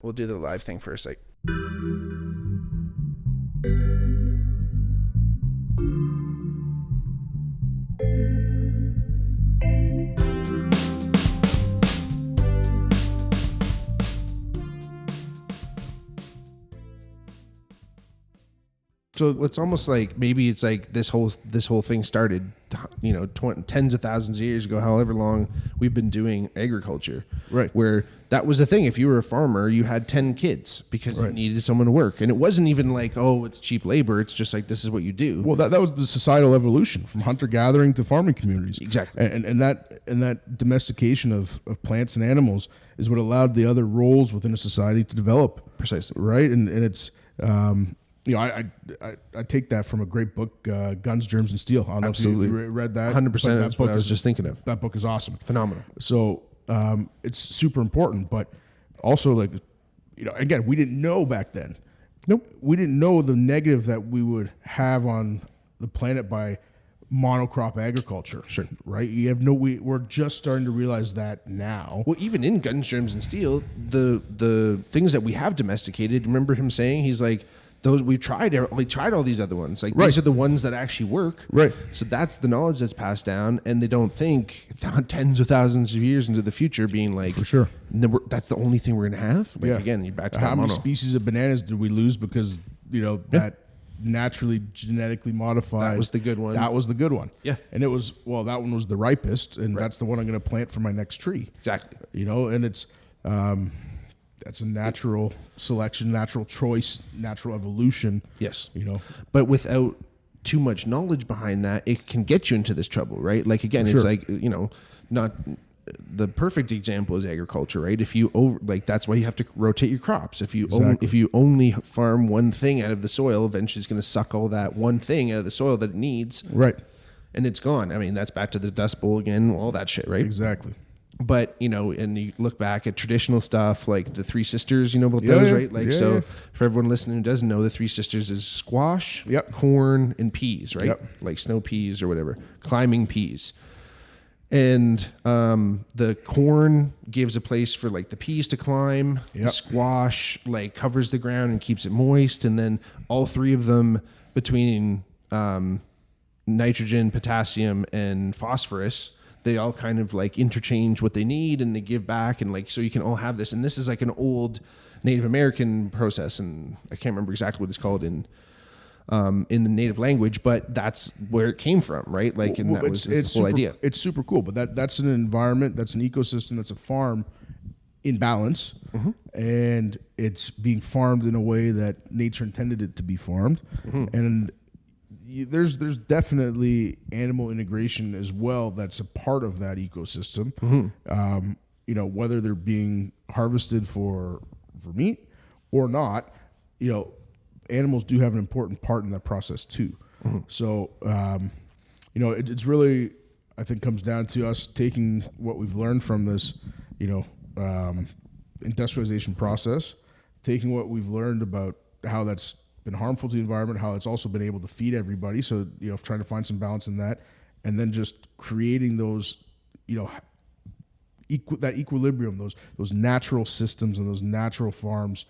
we'll do the live thing first. Like. So it's almost like maybe it's like this whole thing started, tens of thousands of years ago, however long we've been doing agriculture. Right. Where that was the thing. If you were a farmer, you had 10 kids because you needed someone to work. And it wasn't even like, oh, it's cheap labor. It's just like, this is what you do. Well, that was the societal evolution from hunter-gathering to farming communities. Exactly. And that domestication of plants and animals is what allowed the other roles within a society to develop. Precisely. Right. And it's... I take that from a great book, Guns, Germs, and Steel. I don't know if you read that. 100%. That's what I was just thinking of. That book is awesome. Phenomenal. So it's super important, but also again, we didn't know back then. Nope. We didn't know the negative that we would have on the planet by monocrop agriculture. Sure. Right? We're just starting to realize that now. Well, even in Guns, Germs, and Steel, the things that we have domesticated, remember him saying, he's like, we tried all these other ones. Like these are the ones that actually work. Right. So that's the knowledge that's passed down, and they don't think tens of thousands of years into the future being like, for sure, that's the only thing we're gonna have. Like, again, you're back to how many species of bananas did we lose because that naturally genetically modified? That was the good one. That was the good one. Yeah. And it was that one was the ripest, and that's the one I'm going to plant for my next tree. Exactly. And it's. That's a natural selection, natural choice, natural evolution. Yes. But without too much knowledge behind that, it can get you into this trouble, right? Like, again, it's like, not the perfect example is agriculture, right? If you that's why you have to rotate your crops. If you only farm one thing out of the soil, eventually it's going to suck all that one thing out of the soil that it needs. Right. And it's gone. I mean, that's back to the Dust Bowl again, all that shit, right? Exactly. But, and you look back at traditional stuff like the Three Sisters, about those, right? Like, for everyone listening who doesn't know, the Three Sisters is squash, corn, and peas, right? Yep. Like snow peas or whatever, climbing peas. And the corn gives a place for like the peas to climb. Yep. The squash like covers the ground and keeps it moist. And then all three of them between nitrogen, potassium, and phosphorus, they all kind of like interchange what they need and they give back, and like so you can all have this. And this is like an old Native American process, and I can't remember exactly what it's called in the native language, but that's where it came from, right? Like, and that was the whole idea. It's super cool, but that's an environment, that's an ecosystem, that's a farm in balance, and it's being farmed in a way that nature intended it to be farmed, and there's definitely animal integration as well that's a part of that ecosystem. Whether they're being harvested for meat or not, animals do have an important part in that process too. So it's really, I think, comes down to us taking what we've learned from this industrialization process, taking what we've learned about how that's been harmful to the environment, how it's also been able to feed everybody. So, trying to find some balance in that, and then just creating those, that equilibrium, those natural systems and those natural farms,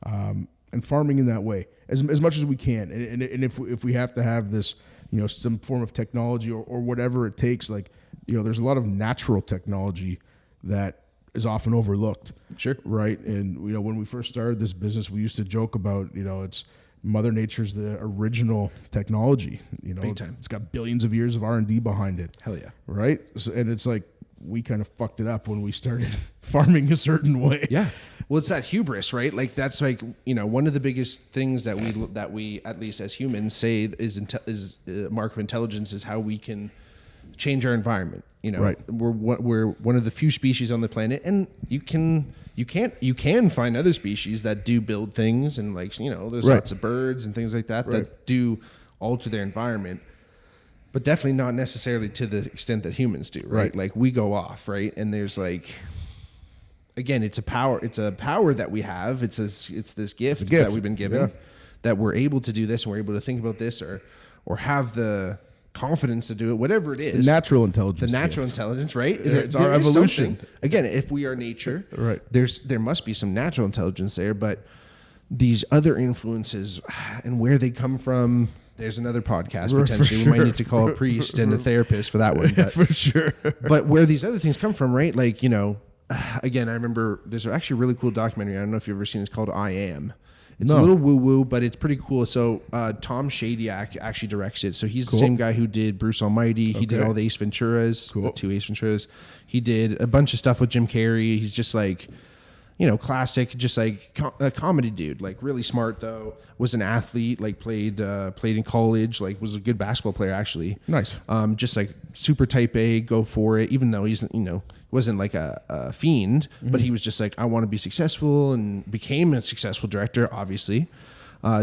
and farming in that way as much as we can. And if we have to have this, some form of technology or whatever it takes, like, there's a lot of natural technology that is often overlooked. Sure. Right. And, when we first started this business, we used to joke about, it's Mother Nature's the original technology. Big time. It's got billions of years of R&D behind it. Hell yeah. Right. So, and it's like, we kind of fucked it up when we started farming a certain way. Yeah. Well, it's that hubris, right? Like that's like, one of the biggest things that we at least as humans say is a mark of intelligence is how we can change our environment. Right. We're one of the few species on the planet, and you can find other species that do build things, and like, there's lots of birds and things like that that do alter their environment. But definitely not necessarily to the extent that humans do, right? Like we go off, right? And there's like, again, it's a power that we have. It's this gift that we've been given that we're able to do this, and we're able to think about this or have the confidence to do it, whatever it is. The natural intelligence. The natural intelligence, right? It's our evolution. Again, if we are nature, right? There must be some natural intelligence there, but these other influences and where they come from. There's another podcast potentially. We might need to call a priest and a therapist for that one. But, for sure. But where these other things come from, right? Like, again, I remember there's actually a really cool documentary. I don't know if you've ever seen it. It's called I Am. It's a little woo-woo, but it's pretty cool. So Tom Shadyac actually directs it. So he's the same guy who did Bruce Almighty. He did all the Ace Venturas, the 2 Ace Venturas. He did a bunch of stuff with Jim Carrey. He's just like, classic, just like a comedy dude, like really smart though, was an athlete, like played in college, like was a good basketball player actually. Nice. Just like super type A, go for it, even though he's, wasn't like a fiend, but he was just like, I want to be successful, and became a successful director, obviously.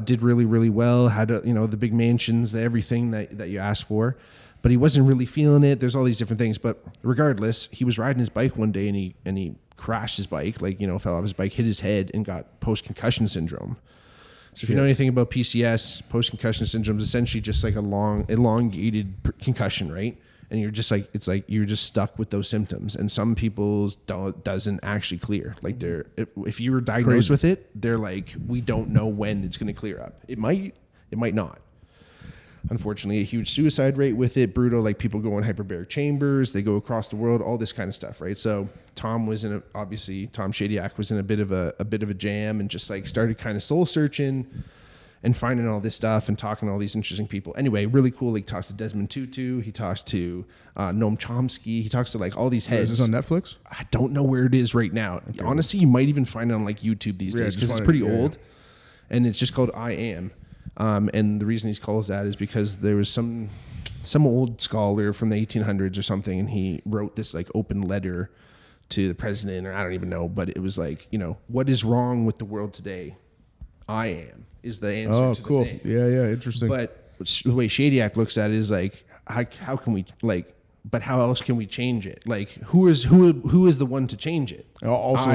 Did really, really well, had, the big mansions, everything that you asked for, but he wasn't really feeling it. There's all these different things, but regardless, he was riding his bike one day and he crashed his bike, fell off his bike, hit his head, and got post-concussion syndrome. So if you know anything about PCS, post-concussion syndrome is essentially just like a long, elongated concussion, right? And you're just like, it's like you're just stuck with those symptoms. And some people's doesn't actually clear. Like if you were diagnosed with it, they're like, we don't know when it's going to clear up. It might not. Unfortunately, a huge suicide rate with it, brutal, like people go in hyperbaric chambers, they go across the world, all this kind of stuff, right? So Tom Shadyac was in a bit of a jam, and just like started kind of soul searching and finding all this stuff and talking to all these interesting people. Anyway, really cool. Like talks to Desmond Tutu, he talks to Noam Chomsky, he talks to like all these heads. Is this on Netflix? I don't know where it is right now. Okay. Honestly, you might even find it on like YouTube these days, because it's pretty old, and it's just called I Am. And the reason he calls that is because there was some old scholar from the 1800s or something, and he wrote this like open letter to the president, or I don't even know, but it was like, what is wrong with the world today? I am is the answer. Oh, to cool. the thing. Yeah, interesting. But the way Shadyac looks at it is like, how can we but how else can we change it? Like, who is the one to change it? I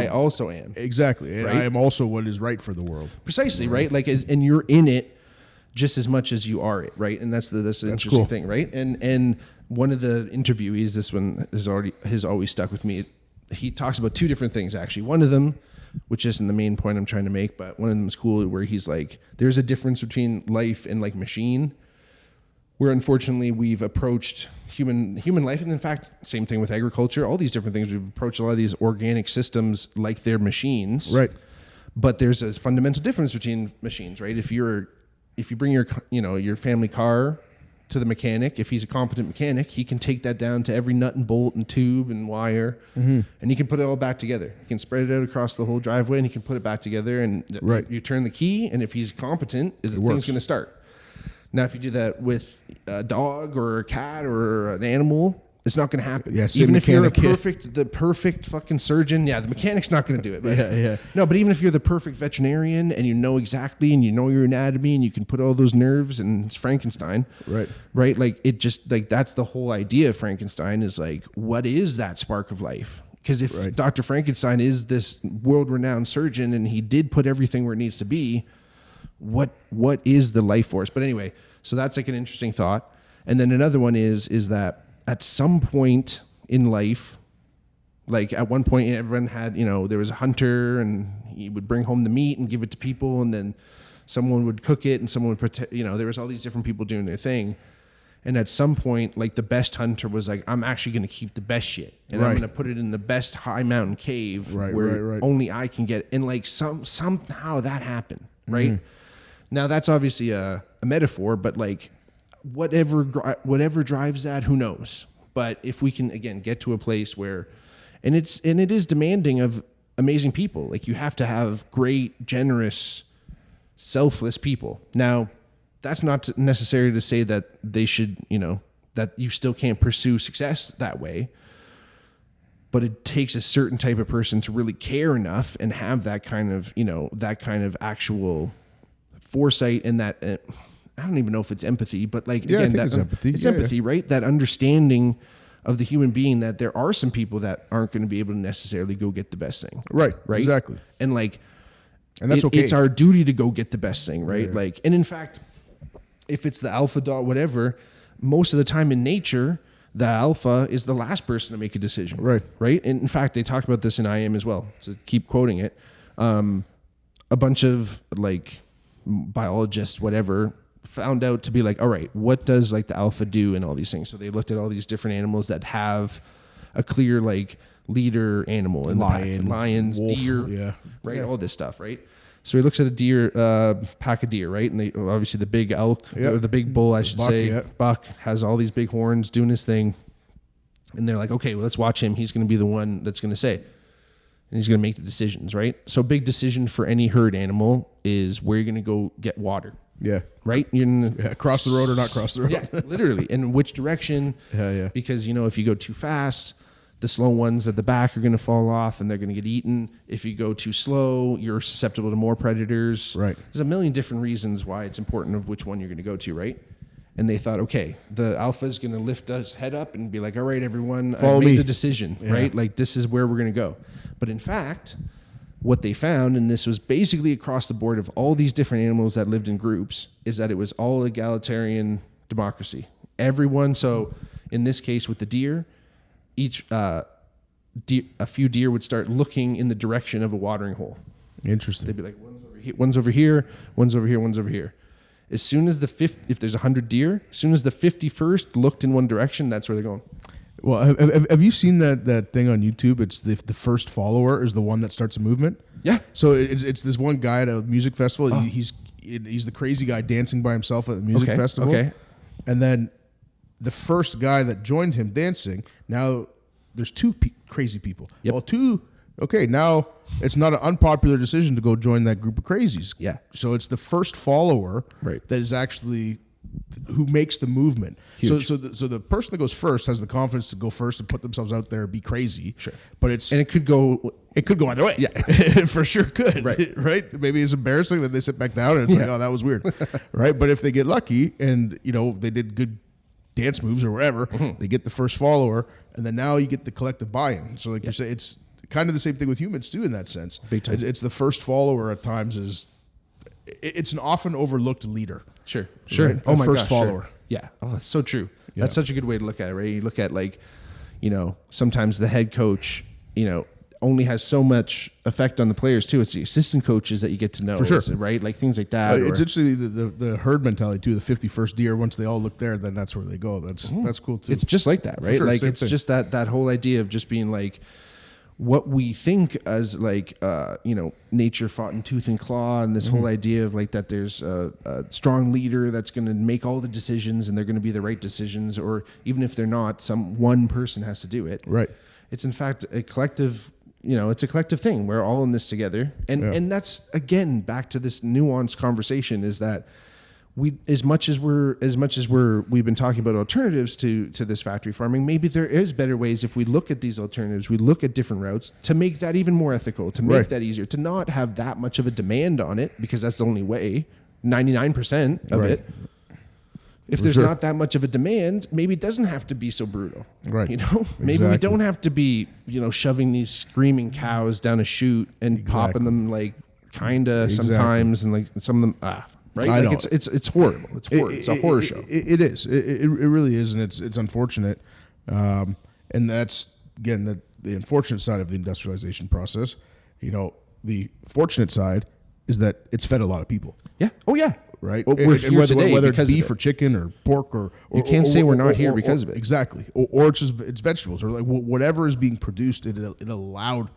also am. Exactly. And right? I am also what is right for the world. Precisely, right? Like, and you're in it just as much as you are it, right? And that's the interesting thing, right? And one of the interviewees, this one has always stuck with me. He talks about two different things, actually. One of them, which isn't the main point I'm trying to make, but one of them is cool, where he's like, there's a difference between life and like machine, where unfortunately we've approached human life, and in fact, same thing with agriculture, all these different things. We've approached a lot of these organic systems like they're machines, right? But there's a fundamental difference between machines, right? If you bring your family car to the mechanic, if he's a competent mechanic, he can take that down to every nut and bolt and tube and wire, and he can put it all back together. He can spread it out across the whole driveway, and he can put it back together, and you turn the key, and if he's competent, the thing's going to start. Now, if you do that with a dog or a cat or an animal, it's not going to happen. Yeah, even if you're the perfect fucking surgeon, the mechanic's not going to do it. But no, but even if you're the perfect veterinarian and you know exactly, and you know your anatomy, and you can put all those nerves, and it's Frankenstein, right? Like, it just, like, that's the whole idea of Frankenstein, is like, what is that spark of life? Because if Dr. Frankenstein is this world-renowned surgeon and he did put everything where it needs to be, what is the life force? But anyway, so that's like an interesting thought. And then another one is that at some point in life, like at one point everyone had, there was a hunter, and he would bring home the meat and give it to people, and then someone would cook it, and someone would protect, there was all these different people doing their thing. And at some point, like, the best hunter was like, I'm actually going to keep the best shit, and I'm going to put it in the best high mountain cave where only I can get it. And like somehow that happened, right? Mm-hmm. Now that's obviously a metaphor, but like, whatever drives that, who knows? But if we can, again, get to a place where, and it is demanding of amazing people. Like, you have to have great, generous, selfless people. Now, that's not necessary to say that they should, that you still can't pursue success that way. But it takes a certain type of person to really care enough and have that kind of actual foresight, and that, I don't even know if it's empathy, but like, again, it's empathy. It's empathy, right? That understanding of the human being, that there are some people that aren't going to be able to necessarily go get the best thing. Right. Exactly. And like, and that's okay. It's our duty to go get the best thing, right? Yeah. Like, and in fact, if it's the alpha dog, whatever, most of the time in nature, the alpha is the last person to make a decision. Right. Right. And in fact, they talk about this in IM as well. So keep quoting it. A bunch of like biologists, whatever, found out to be like, all right, what does like the alpha do in all these things? So they looked at all these different animals that have a clear like leader animal in lions, wolf, deer, right? All this stuff, right? So he looks at a deer, pack of deer, right? And they obviously the big elk, or the big bull, I should say, buck has all these big horns doing his thing. And they're like, okay, well, let's watch him. He's going to be the one that's going to say, and he's going to make the decisions, right? So big decision for any herd animal is where you're going to go get water. Yeah. Right? You're gonna cross the road or not cross the road. Yeah, literally. And which direction. Yeah. Because, if you go too fast, the slow ones at the back are going to fall off and they're going to get eaten. If you go too slow, you're susceptible to more predators. Right. There's a million different reasons why it's important of which one you're going to go to, right? And they thought, okay, the alpha is going to lift us head up and be like, all right, everyone, I made the decision, right? Like, this is where we're going to go. But in fact, what they found, and this was basically across the board of all these different animals that lived in groups, is that it was all egalitarian democracy. Everyone, so in this case with the deer, a few deer would start looking in the direction of a watering hole. Interesting. They'd be like, one's over here, one's over here, one's over here. As soon as if there's 100 deer, as soon as the 51st looked in one direction, that's where they're going. Well, have you seen that thing on YouTube? It's the first follower is the one that starts a movement. Yeah. So it's this one guy at a music festival. Oh. He's the crazy guy dancing by himself at the music festival. Okay. And then the first guy that joined him dancing, now there's two crazy people. Yep. Well, okay, now it's not an unpopular decision to go join that group of crazies. Yeah. So it's the first follower that is actually who makes the movement. Huge. So the person that goes first has the confidence to go first and put themselves out there, be crazy. Sure. But it could go either way. Yeah. For sure could. Right. Maybe it's embarrassing that they sit back down and it's like, oh, that was weird. Right. But if they get lucky and they did good dance moves or whatever, they get the first follower, and then now you get the collective buy-in. So like you say, it's kind of the same thing with humans too in that sense. Big time. It's the first follower at times it's an often overlooked leader. Sure. Right? Oh my first gosh, follower. Sure. Yeah. Oh, that's so true. Yeah. That's such a good way to look at it, right? You look at like, sometimes the head coach, only has so much effect on the players too. It's the assistant coaches that you get to know, for sure, right? Like things like that. It's actually the herd mentality too. The 51st deer, once they all look there, then that's where they go. That's cool too. It's just like that, right? Sure, like it's thing. Just that whole idea of just being like what we think as like nature fought in tooth and claw, and this whole idea of like that there's a strong leader that's going to make all the decisions and they're going to be the right decisions, or even if they're not, one person has to do it. Right. It's in fact a collective. It's a collective thing. We're all in this together. And that's, again, back to this nuanced conversation, is that we've been talking about alternatives to this factory farming. Maybe there is better ways if we look at these alternatives, we look at different routes to make that even more ethical, to make that easier, to not have that much of a demand on it, because that's the only way, 99% of it. If there's not that much of a demand, maybe it doesn't have to be so brutal. Right. Maybe we don't have to be, shoving these screaming cows down a chute and popping them like sometimes, and like some of them, right? I like know. It's horrible. It's a horror show. It is. It really is, and it's unfortunate. And that's again the unfortunate side of the industrialization process. The fortunate side is that it's fed a lot of people. Yeah. Oh yeah. Right. Well, we're here today whether because it's beef or chicken or pork or you can't say we're not here because of it. Exactly. Or it's just it's vegetables or like whatever is being produced. It allowed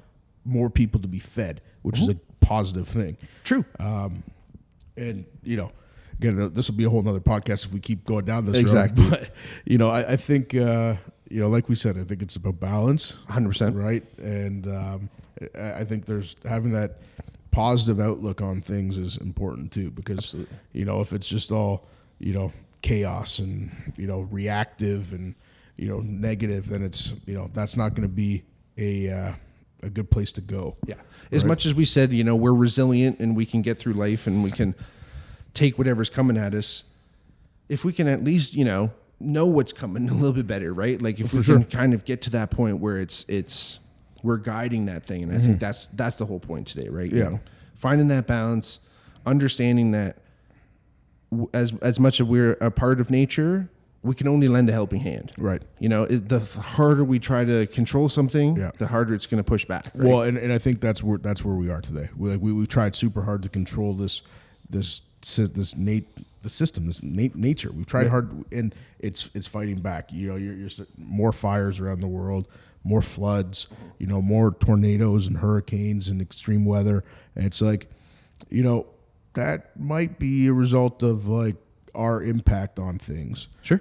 more people to be fed, which is a positive thing. True. And again, this will be a whole nother podcast if we keep going down this exactly. road. But I think like we said, I think it's about balance. 100%. Right. And I think there's having that positive outlook on things is important too, because absolutely. If it's just all chaos and reactive and negative, then it's that's not going to be a good place to go. Yeah. As much as we said, we're resilient and we can get through life and we can take whatever's coming at us, if we can at least know what's coming a little bit better, right? Like if we can kind of get to that point where we're guiding that thing, and I think that's the whole point today, right? Yeah. Finding that balance, understanding that as much as we're a part of nature, we can only lend a helping hand. Right. The harder we try to control something, the harder it's going to push back. Right? Well, and I think that's where we are today. We've tried super hard to control the system, this nature. We've tried hard, and it's fighting back. You're more fires around the world, more floods, more tornadoes and hurricanes and extreme weather. And it's like, that might be a result of like our impact on things. Sure.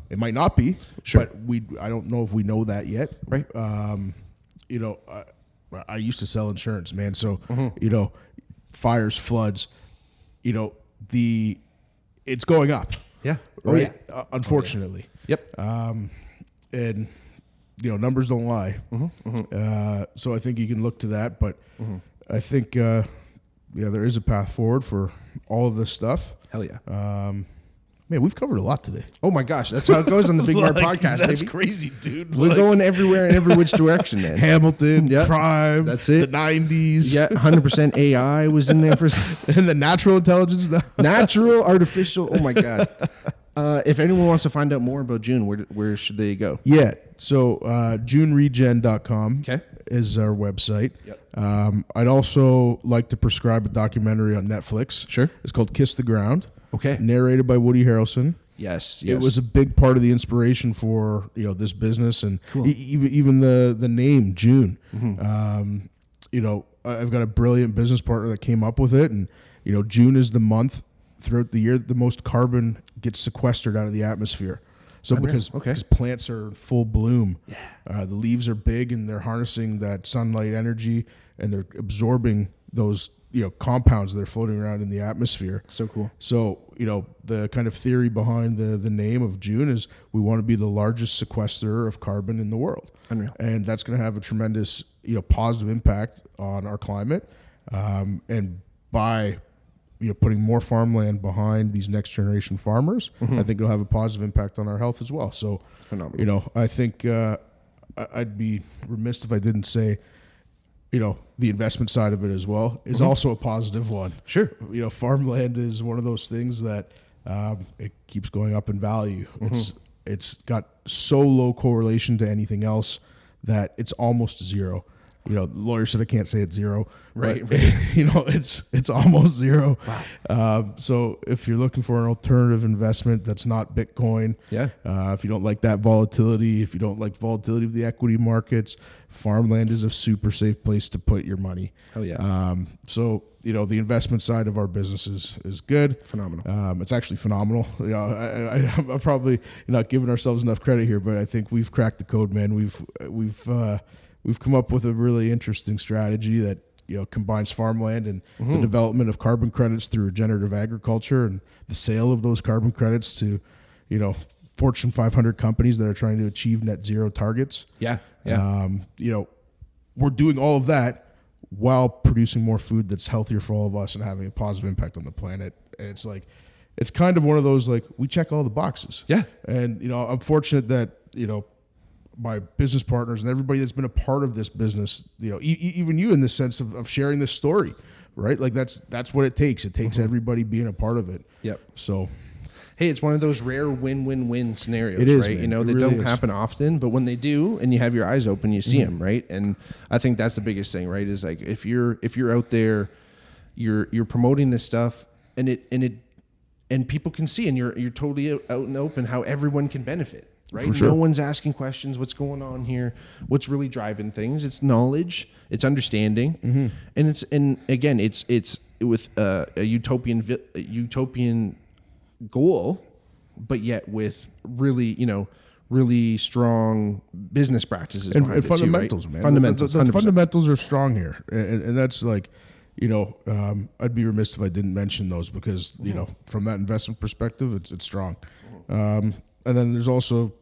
It might not be. Sure. But I don't know if we know that yet. Right. I used to sell insurance, man. So, fires, floods, it's going up. Yeah. Right. Unfortunately. Yep. And numbers don't lie. So I think you can look to that, but I think there is a path forward for all of this stuff. Hell yeah. Man, we've covered a lot today. Oh my gosh, that's how it goes on the Bigmark podcast. That's baby. crazy, dude. We're going everywhere in every which direction, man. Hamilton, crime. That's it. The 90s. Yeah, 100% AI was in there for and the natural intelligence. Natural, artificial. Oh my god. If anyone wants to find out more about June, where should they go? Yeah. So JuneRegen.com is our website. Yep. I'd also like to prescribe a documentary on Netflix. Sure. It's called Kiss the Ground. Okay. Narrated by Woody Harrelson. Yes. It was a big part of the inspiration for this business, and even the name June. I've got a brilliant business partner that came up with it, and June is the month throughout the year that the most carbon gets sequestered out of the atmosphere. So because plants are in full bloom, the leaves are big and they're harnessing that sunlight energy and they're absorbing those compounds that are floating around in the atmosphere. So cool. So the kind of theory behind the name of June is we want to be the largest sequester of carbon in the world. Unreal. And that's going to have a tremendous positive impact on our climate, and by putting more farmland behind these next generation farmers, I think it'll have a positive impact on our health as well. So, phenomenal. I think I'd be remiss if I didn't say, the investment side of it as well is also a positive one. Sure. Farmland is one of those things that it keeps going up in value. It's got so low correlation to anything else that it's almost zero. The lawyer said I can't say it's zero, right? But, it's almost zero. Wow. So if you're looking for an alternative investment that's not Bitcoin, if you don't like that volatility, if you don't like volatility of the equity markets, farmland is a super safe place to put your money. Hell yeah. So the investment side of our business is good. Phenomenal. It's actually phenomenal. I'm probably not giving ourselves enough credit here, but I think we've cracked the code, man. We've come up with a really interesting strategy that combines farmland and the development of carbon credits through regenerative agriculture and the sale of those carbon credits to Fortune 500 companies that are trying to achieve net zero targets. Yeah. We're doing all of that while producing more food that's healthier for all of us and having a positive impact on the planet. And it's kind of one of those, like, we check all the boxes. Yeah. And I'm fortunate that my business partners and everybody that's been a part of this business, even you in the sense of sharing this story, right? Like that's what it takes. It takes everybody being a part of it. Yep. So, hey, it's one of those rare win-win-win scenarios, it is, right? Man. They really don't happen often, but when they do and you have your eyes open, you see them, right? And I think that's the biggest thing, right? Is like, if you're out there, you're promoting this stuff and people can see, and you're totally out and open how everyone can benefit. Right? For sure. No one's asking questions. What's going on here? What's really driving things? It's knowledge. It's understanding. And again, it's with a utopian goal, but yet with really strong business practices and behind fundamentals, it too, right? man. Fundamentals. The fundamentals are strong here, and that's like, I'd be remiss if I didn't mention those because from that investment perspective, it's strong. And then there's also,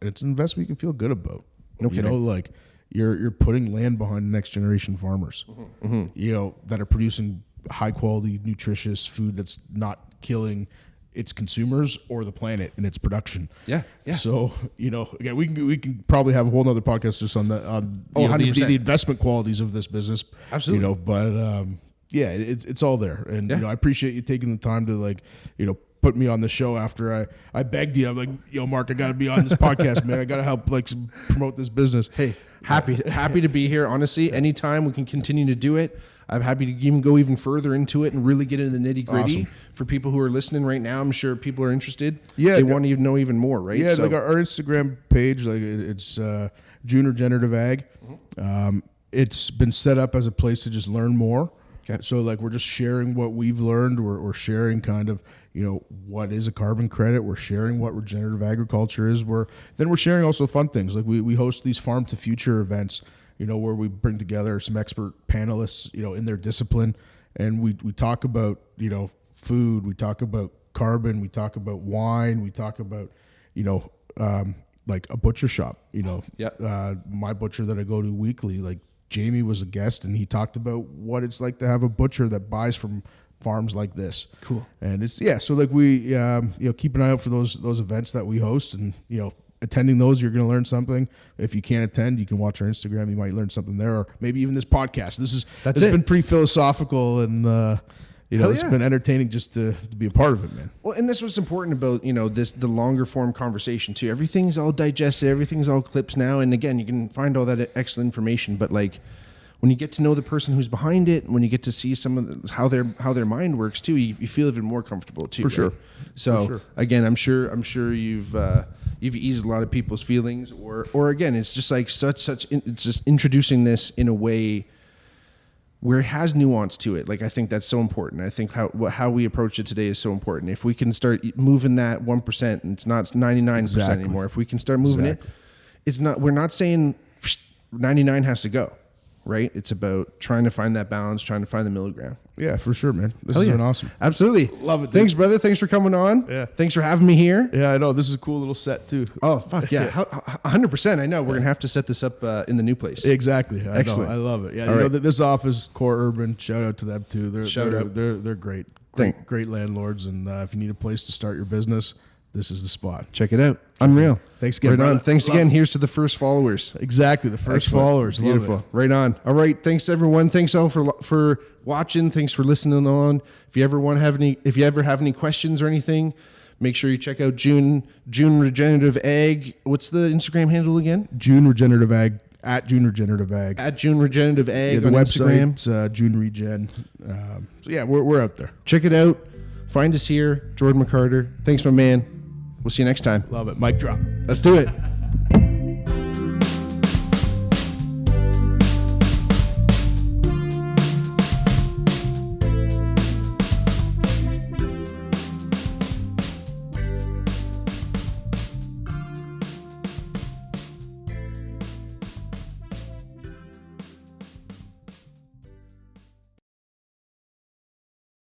it's an investment you can feel good about. Okay. Like you're putting land behind next generation farmers, that are producing high quality, nutritious food that's not killing its consumers or the planet in its production. Yeah. So, again, we can probably have a whole nother podcast just on the investment qualities of this business. Absolutely. But it's all there. And, I appreciate you taking the time to put me on the show after I begged you. I'm like, yo, Mark, I got to be on this podcast, man. I got to help promote this business. Hey, happy to be here. Honestly, anytime we can continue to do it, I'm happy to go even further into it and really get into the nitty gritty. Awesome. For people who are listening right now, I'm sure people are interested. Yeah, they want to know even more, right? Yeah, like our Instagram page, like it's June Regenerative Ag. It's been set up as a place to just learn more. Okay. So like we're just sharing what we've learned. We're sharing kind of, what is a carbon credit. We're sharing what regenerative agriculture is. We're sharing also fun things. Like we host these farm to future events, where we bring together some expert panelists, in their discipline. And we talk about, food. We talk about carbon. We talk about wine. We talk about, like a butcher shop, my butcher that I go to weekly, like Jamie was a guest and he talked about what it's like to have a butcher that buys from farms like this. Cool. And it's, so like we, keep an eye out for those events that we host, and, attending those, you're going to learn something. If you can't attend, you can watch our Instagram. You might learn something there, or maybe even this podcast. It's been pretty philosophical, and, it's been entertaining just to be a part of it, man. Well, and this was important about, the longer form conversation too. Everything's all digested. Everything's all clips now. And again, you can find all that excellent information, but like when you get to know the person who's behind it, when you get to see some of how their mind works too, you feel even more comfortable too. For sure. So again, I'm sure you've eased a lot of people's feelings, or again, it's just like it's just introducing this in a way where it has nuance to it. Like, I think that's so important. I think how we approach it today is so important. If we can start moving that 1%, and it's not 99% anymore. If we can start moving it, it's not. We're not saying 99 has to go, right? It's about trying to find that balance, trying to find the milligram. Yeah, for sure, man. This has been awesome. Absolutely. Love it, dude. Thanks, brother. Thanks for coming on. Yeah. Thanks for having me here. Yeah, I know. This is a cool little set, too. Oh, fuck yeah. 100%. I know. We're going to have to set this up in the new place. Exactly. Excellent. I love it. Yeah, this office, Core Urban, shout out to them, too. They're great. Great landlords. And if you need a place to start your business, this is the spot. Check it out. Unreal. Thanks again. Right on. Thanks again. Here's to the first followers. Exactly. The first followers. Beautiful. Right on. All right. Thanks everyone. Thanks all for watching. Thanks for listening on. If you ever have any questions or anything, make sure you check out June Regenerative Ag. What's the Instagram handle again? June Regenerative Ag. At June Regenerative Ag. At June Regenerative Ag. The on website, Instagram. June Regen. So yeah, we're out there. Check it out. Find us here. Jordan McCarter. Thanks, my man. We'll see you next time. Love it. Mic drop. Let's do it.